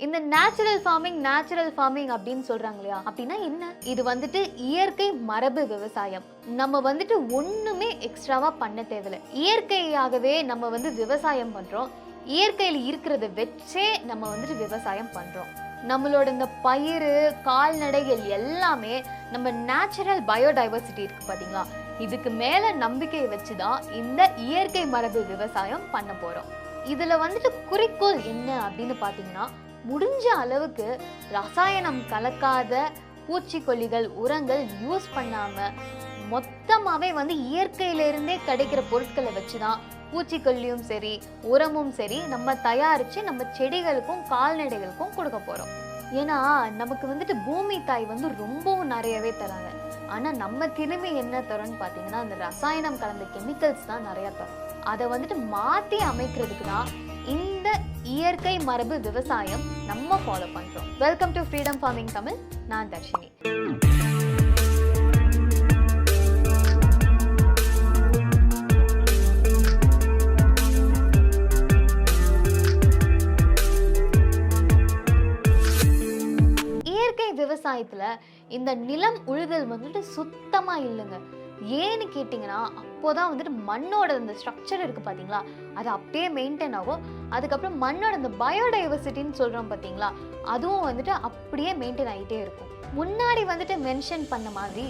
இந்த natural farming அப்படின்னு சொல்றாங்க இல்லையா, அப்படின்னா என்ன? இது வந்துட்டு இயற்கை மரபு விவசாயம். நம்ம வந்துட்டு ஒண்ணுமே எக்ஸ்ட்ராவா பண்ண தேவையில்லை. இயற்கையாகவே நம்ம வந்து விவசாயம் பண்றோம். இயற்கையில் இருக்கிறத வச்சே நம்ம வந்துட்டு விவசாயம் பண்றோம். நம்மளோட இந்த பயிர் கால்நடைகள் எல்லாமே நம்ம நேச்சுரல் பயோடைவர்சிட்டி இருக்கு பாத்தீங்களா, இதுக்கு மேல நம்பிக்கையை வச்சுதான் இந்த இயற்கை மரபு விவசாயம் பண்ண போறோம். இதுல வந்துட்டு குறிக்கோள் என்ன அப்படின்னு பாத்தீங்கன்னா, முடிஞ்ச அளவுக்கு ரசாயனம் கலக்காத பூச்சிக்கொல்லிகள் உரங்கள் யூஸ் பண்ணாம மொத்தமாவே வந்து இயற்கையிலிருந்தே கிடைக்கிற பொருட்களை வச்சுதான் பூச்சிக்கொல்லியும் சரி உரமும் சரி நம்ம தயாரிச்சு நம்ம செடிகளுக்கும் கால்நடைகளுக்கும் கொடுக்க போறோம். ஏன்னா நமக்கு வந்துட்டு பூமி தாய் வந்து ரொம்பவும் நிறையவே தராங்க. ஆனா நம்ம திரும்பி என்ன தரோம்னு பாத்தீங்கன்னா, அந்த ரசாயனம் கலந்த கெமிக்கல்ஸ் தான் நிறைய தரும். அதை வந்துட்டு மாத்தி அமைக்கிறதுக்கு தான் இந்த இயற்கை மரபு விவசாயம் நம்ம ஃபாலோ பண்றோம். Welcome to freedom farming Tamil. நான் தர்ஷினி. விவசாயத்துல இந்த நிலம் உழுதல் வந்துட்டு சுத்தமா இல்லைங்க. ஏன்னு கேட்டீங்கன்னா, அப்போதான் வந்துட்டு மண்ணோட இந்த ஸ்ட்ரக்சர் இருக்கு பாத்தீங்களா, அது அப்படியே மெயின்டைன் ஆகும். அதுக்கப்புறம் மண்ணோட இந்த பயோடைவர்சிட்டின்னு சொல்றோம் பாத்தீங்களா, அதுவும் வந்துட்டு அப்படியே மெயின்டைன் ஆகிட்டே இருக்கும். முன்னாடி வந்துட்டு மென்ஷன் பண்ண மாதிரி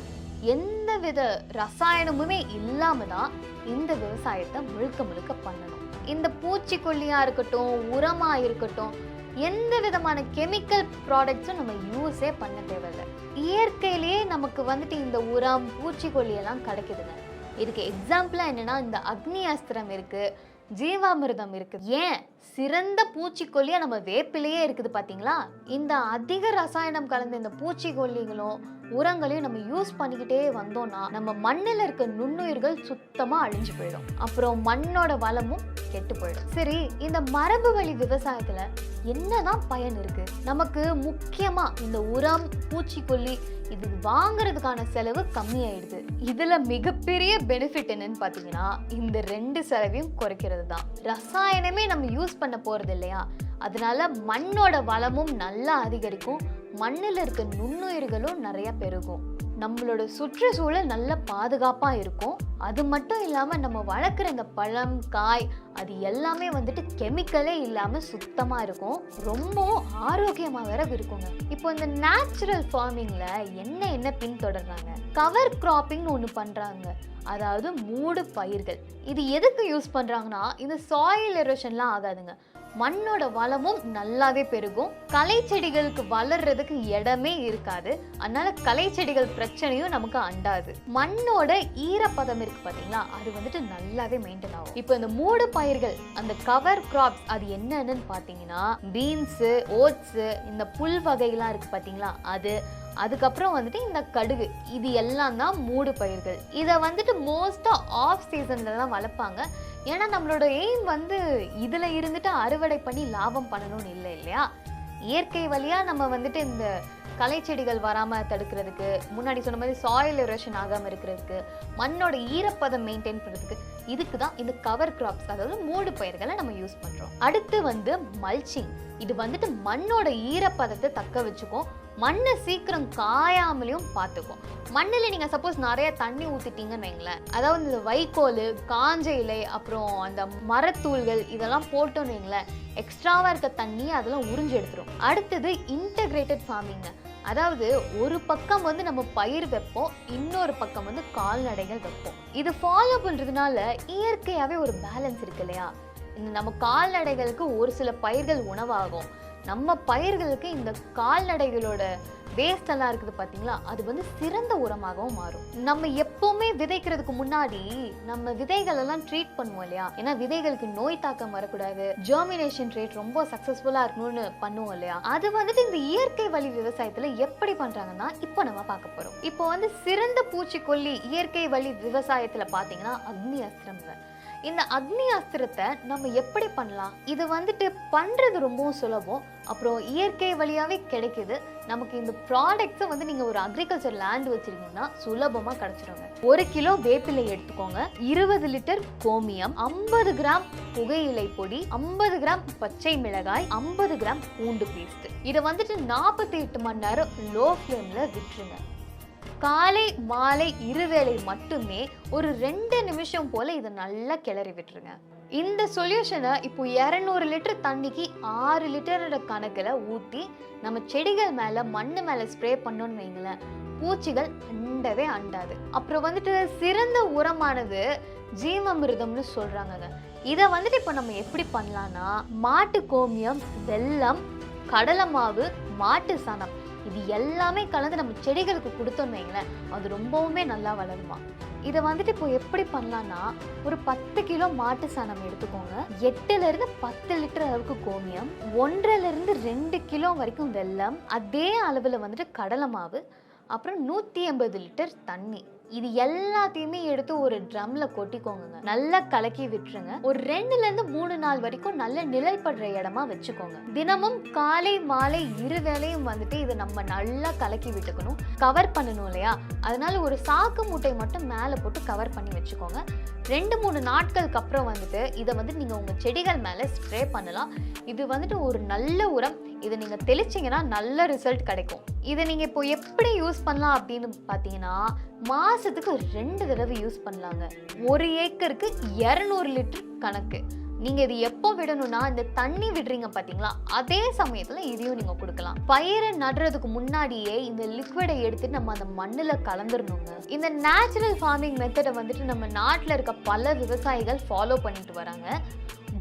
எந்த வித ரசாயனமுமே இல்லாம தான் இந்த விவசாயத்தை முழுக்க பண்ணணும். இந்த பூச்சிக்கொல்லியா இருக்கட்டும் உரமா இருக்கட்டும் எந்த விதமான கெமிக்கல் ப்ராடக்ட்ஸும் நம்ம யூஸே பண்ண தேவையில்லை. இயற்கையிலேயே நமக்கு வந்துட்டு இந்த உரம் பூச்சிக்கொல்லி எல்லாம் கிடைக்குதுங்க. இதுக்கு எக்ஸாம்பிளா என்னன்னா, இந்த அக்னி அஸ்திரம் இருக்கு, ஜீவாமிர்தம் இருக்கு. ஏன் சிறந்த பூச்சிக்கொல்லியா நம்ம வேப்பிலேயே இருக்குது பாத்தீங்களா. இந்த அதிக ரசாயனம் கலந்த இந்த பூச்சிக்கொல்லிகளும் உரங்களையும் நம்ம யூஸ் பண்ணிக்கிட்டே வந்தோம்னா நம்ம மண்ணில் இருக்க நுண்ணுயிர்கள் சுத்தமா அழிஞ்சு போயிடும். அப்புறம் மண்ணோட வளமும் கெட்டு போயிடும். சரி, இந்த மரபு வழி விவசாயத்துல என்னதான் பயன் இருக்கு? நமக்கு முக்கியமா இந்த உரம் பூச்சிக்கொல்லி இது வாங்குறதுக்கான செலவு கம்மியாயிடுது. இதுல மிகப்பெரிய பெனிஃபிட் என்னன்னு பாத்தீங்கன்னா, இந்த ரெண்டு செலவையும் குறைக்கிறது தான். ரசாயனமே நம்ம யூஸ் பண்ண போறது இல்லையா, அதனால மண்ணோட வளமும் நல்லா அதிகரிக்கும், மண்ணில் இருக்க நுண்ணுயிர்களும் நிறைய பெருகும், நம்மளோட சுற்றுச்சூழல் நல்ல பாதுகாப்பா இருக்கும். அது மட்டும் இல்லாம நம்ம வளர்க்குற இந்த பழம் காய் அது எல்லாமே வந்துட்டு கெமிக்கலே இல்லாம சுத்தமா இருக்கும், ரொம்பவும் ஆரோக்கியமா வேற இருக்குங்க. இப்போ இந்த நேச்சுரல் ஃபார்மிங்ல என்ன பின்தொடர்றாங்க, கவர் கிராப்பிங் ஒன்று பண்றாங்க. அதாவது மூடு பயிர்கள். இது எதுக்கு யூஸ் பண்றாங்கன்னா, இந்த சாயில் எரோஷன்லாம் ஆகாதுங்க, மண்ணோட வளமும் நல்லாவே பெருகும், களை செடிகளுக்கு வளர்றதுக்கு இடமே இருக்காது, அதனால களை செடிகள் பிரச்சனையும் நமக்கு அண்டாது. மண்ணோட ஈரப்பதம் இருக்கு பாத்தீங்களா, அது வந்துட்டு நல்லாவே மெயின்டைன் ஆகும். இப்போ இந்த மூடு பயிர்கள் அந்த கவர் கிராப்ஸ் அது என்னன்னு பாத்தீங்கன்னா, பீன்ஸ் ஓட்ஸ் இந்த புல் வகைகள்லாம் இருக்கு பாத்தீங்களா, அதுக்கப்புறம் வந்துட்டு இந்த கடுகு, இது எல்லாம் தான் மூடு பயிர்கள். இதை வந்துட்டு மோஸ்டா ஆஃப் சீசன்ல தான் வளர்ப்பாங்க. ஏன்னா நம்மளோட எய்ம் வந்து இதுல இருந்துட்டு அறுவடை பண்ணி லாபம் பண்ணணும்னு இல்லை இல்லையா. இயற்கை வழியா நம்ம வந்துட்டு இந்த களை செடிகள் வராம தடுக்கிறதுக்கு, முன்னாடி சொன்ன மாதிரி சாயில் எரோஷன் ஆகாம இருக்கிறதுக்கு, மண்ணோட ஈரப்பதம் மெயின்டைன் பண்றதுக்கு, இதுக்கு தான் இந்த கவர் கிராப்ஸ் அதாவது மூடு பயிர்களை நம்ம யூஸ் பண்றோம். அடுத்து வந்து மல்ச்சிங். இது வந்துட்டு மண்ணோட ஈரப்பதத்தை தக்க வச்சுக்கும், மண்ணை சீக்கிரம் காயாமலையும் பார்த்துக்கும். மண்ணில் நீங்கள் சப்போஸ் நிறைய தண்ணி ஊற்றிட்டீங்கன்னு வைங்களேன், அதாவது இந்த வைக்கோல் காஞ்ச இலை அப்புறம் அந்த மரத்தூள்கள் இதெல்லாம் போட்டோன்னு வைங்களேன், எக்ஸ்ட்ராவாக இருக்க தண்ணி அதெல்லாம் உறிஞ்சு எடுத்துரும். அடுத்தது இன்டகிரேட்டட் ஃபார்மிங். அதாவது ஒரு பக்கம் வந்து நம்ம பயிர் வைப்போம், இன்னொரு பக்கம் வந்து கால்நடைகள் வைப்போம். இது ஃபாலோ பண்ணுறதுனால இயற்கையாகவே ஒரு பேலன்ஸ் இருக்கு இல்லையா. இந்த நம்ம கால்நடைகளுக்கு ஒரு சில பயிர்கள் உணவாகும், நம்ம பயிர்களுக்கு இந்த கால்நடைகளோட வேஸ்ட் எல்லாம் இருக்குது பாத்தீங்களா, அது வந்து சிறந்த உரமாகவும் மாறும். நம்ம எப்பவுமே விதைக்கிறதுக்கு முன்னாடி நம்ம விதைகள் எல்லாம் ட்ரீட் பண்ணுவோம் இல்லையா, ஏன்னா விதைகளுக்கு நோய் தாக்கம் வரக்கூடாது, ஜெர்மினேஷன் ரேட் ரொம்ப சக்சஸ்ஃபுல்லா இருக்கணும்னு பண்ணுவோம் இல்லையா. அது வந்துட்டு இந்த இயற்கை வழி விவசாயத்துல எப்படி பண்றாங்கன்னா இப்போ நம்ம பார்க்க போறோம். இப்போ வந்து சிறந்த பூச்சிக்கொல்லி இயற்கை வழி விவசாயத்துல பாத்தீங்கன்னா அக்னி அஸ்திரம். இந்த அக்னி அஸ்திரத்தை நம்ம எப்படி பண்ணலாம்? இது வந்துட்டு பண்றது ரொம்பவும் சுலபம். அப்புறம் இயற்கை வழியாவே கிடைக்குது. நமக்கு இந்த ப்ராடக்ட்ஸை வந்து நீங்க ஒரு அக்ரிகல்ச்சர் லேண்ட் வச்சிருக்கீங்கன்னா சுலபமா கிடைச்சிருங்க. 1 கிலோ வேப்பிலை எடுத்துக்கோங்க, 20 லிட்டர் கோமியம், 50 கிராம் புகையிலை பொடி, 50 கிராம் பச்சை மிளகாய், 50 கிராம் பூண்டு பேஸ்ட். இதை வந்துட்டு 48 மணி நேரம் லோ ஃப்ளேம்ல விட்டுருங்க. காலை மாலை இருவேளை மட்டுமே ஒரு 2 நிமிஷம் போல இதை நல்லா கிளறி விட்டுருங்க. இந்த சொல்யூஷனை இப்போ 200 லிட்டர் தண்ணிக்கு 6 லிட்டரோட கணக்கில் ஊற்றி நம்ம செடிகள் மேலே மண்ணு மேலே ஸ்ப்ரே பண்ணோன்னு வைங்களேன், பூச்சிகள் அண்டவே அண்டாது. அப்புறம் வந்துட்டு சிறந்த உரமானது ஜீவாமிர்தம்னு சொல்கிறாங்கங்க. இதை வந்துட்டு இப்போ நம்ம எப்படி பண்ணலான்னா, மாட்டு கோமியம், வெல்லம், கடலை மாவு, மாட்டு சாணம் இது எல்லாமே கலந்து நம்ம செடிகளுக்கு கொடுத்தோன்னு வைங்களேன், அது ரொம்பவுமே நல்லா வளருமா. இதை வந்துட்டு இப்போ எப்படி பண்ணலான்னா, ஒரு 10 கிலோ மாட்டு சாணம் எடுத்துக்கோங்க, 8லேருந்து 10 லிட்டர் அளவுக்கு கோமியம், 1.5லேருந்து 2 கிலோ வரைக்கும் வெல்லம், அதே அளவில் வந்துட்டு கடலை மாவு, அப்புறம் 180 லிட்டர் தண்ணி. இது எல்லாத்தையுமே எடுத்து ஒரு ட்ரம்ல கொட்டிக்கோங்க, நல்லா கலக்கி விட்டுருங்க. ஒரு 2லேருந்து 3 நாள் வரைக்கும் நல்ல நிழல் படுற இடமா வச்சுக்கோங்க. தினமும் காலை மாலை இருவேளையும் வந்துட்டு இதை நம்ம நல்லா கலக்கி விட்டுக்கணும். கவர் பண்ணணும் இல்லையா, அதனால ஒரு சாக்கு மூட்டை மட்டும் மேலே போட்டு கவர் பண்ணி வச்சுக்கோங்க. 2-3 நாட்களுக்கு அப்புறம் வந்துட்டு இதை வந்து நீங்கள் உங்கள் செடிகள் மேலே ஸ்ப்ரே பண்ணலாம். இது வந்துட்டு ஒரு நல்ல உரம். இதை நீங்கள் தெளிச்சிங்கன்னா நல்ல ரிசல்ட் கிடைக்கும். இதை நீங்கள் இப்போ எப்படி யூஸ் பண்ணலாம் அப்படின்னு பார்த்தீங்கன்னா, மாதத்துக்கு 2 தடவை யூஸ் பண்ணலாங்க. 1 ஏக்கருக்கு 200 லிட்டர் கணக்கு. நீங்கள் இது எப்போ விடணும்னா, இந்த தண்ணி விடுறீங்க பார்த்தீங்களா, அதே சமயத்தில் இதையும் நீங்கள் கொடுக்கலாம். பயிரை நடுறதுக்கு முன்னாடியே இந்த லிக்விடை எடுத்துட்டு நம்ம அந்த மண்ணில் கலந்துடணுங்க. இந்த நேச்சுரல் ஃபார்மிங் மெத்தடை வந்துட்டு நம்ம நாட்டில் இருக்க பல விவசாயிகள் ஃபாலோ பண்ணிட்டு வராங்க.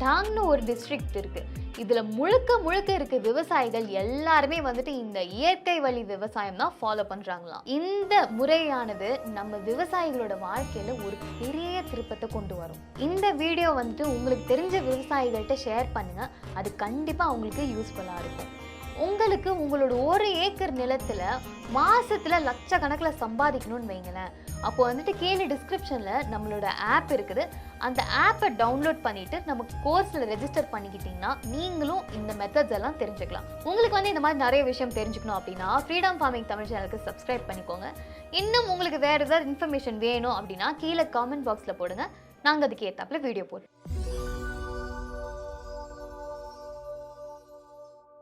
டாங்னு ஒரு டிஸ்ட்ரிக்ட் இருக்குது, இதில் முழுக்க இருக்க விவசாயிகள் எல்லாருமே வந்துட்டு இந்த இயற்கை வழி விவசாயம் தான் ஃபாலோ பண்ணுறாங்களாம். இந்த முறையானது நம்ம விவசாயிகளோட வாழ்க்கையில் ஒரு பெரிய திருப்பத்தை கொண்டு வரும். இந்த வீடியோ வந்துட்டு உங்களுக்கு தெரிஞ்ச விவசாயிகள்கிட்ட ஷேர் பண்ணுங்கள், அது கண்டிப்பாக அவங்களுக்கு யூஸ்ஃபுல்லாக இருக்கும். உங்களுக்கு உங்களோட 1 ஏக்கர் நிலத்தில் மாதத்தில் லட்சக்கணக்கில் சம்பாதிக்கணும்னு வைங்களேன், அப்போ வந்துட்டு கீழே டிஸ்கிரிப்ஷனில் நம்மளோட ஆப் இருக்குது, அந்த ஆப்பை டவுன்லோட் பண்ணிவிட்டு நம்ம கோர்ஸில் ரெஜிஸ்டர் பண்ணிக்கிட்டிங்கன்னா நீங்களும் இந்த மெத்தட்ஸ் எல்லாம் தெரிஞ்சுக்கலாம். உங்களுக்கு வந்து இந்த மாதிரி நிறைய விஷயம் தெரிஞ்சுக்கணும் அப்படின்னா ஃப்ரீடம் ஃபார்மிங் தமிழ் சேனலுக்கு சப்ஸ்கிரைப் பண்ணிக்கோங்க. இன்னும் உங்களுக்கு வேறு ஏதாவது இன்ஃபர்மேஷன் வேணும் அப்படின்னா கீழே காமெண்ட் பாக்ஸில் போடுங்க, நாங்கள் அதுக்கு ஏற்றாப்புல வீடியோ போடுறோம்.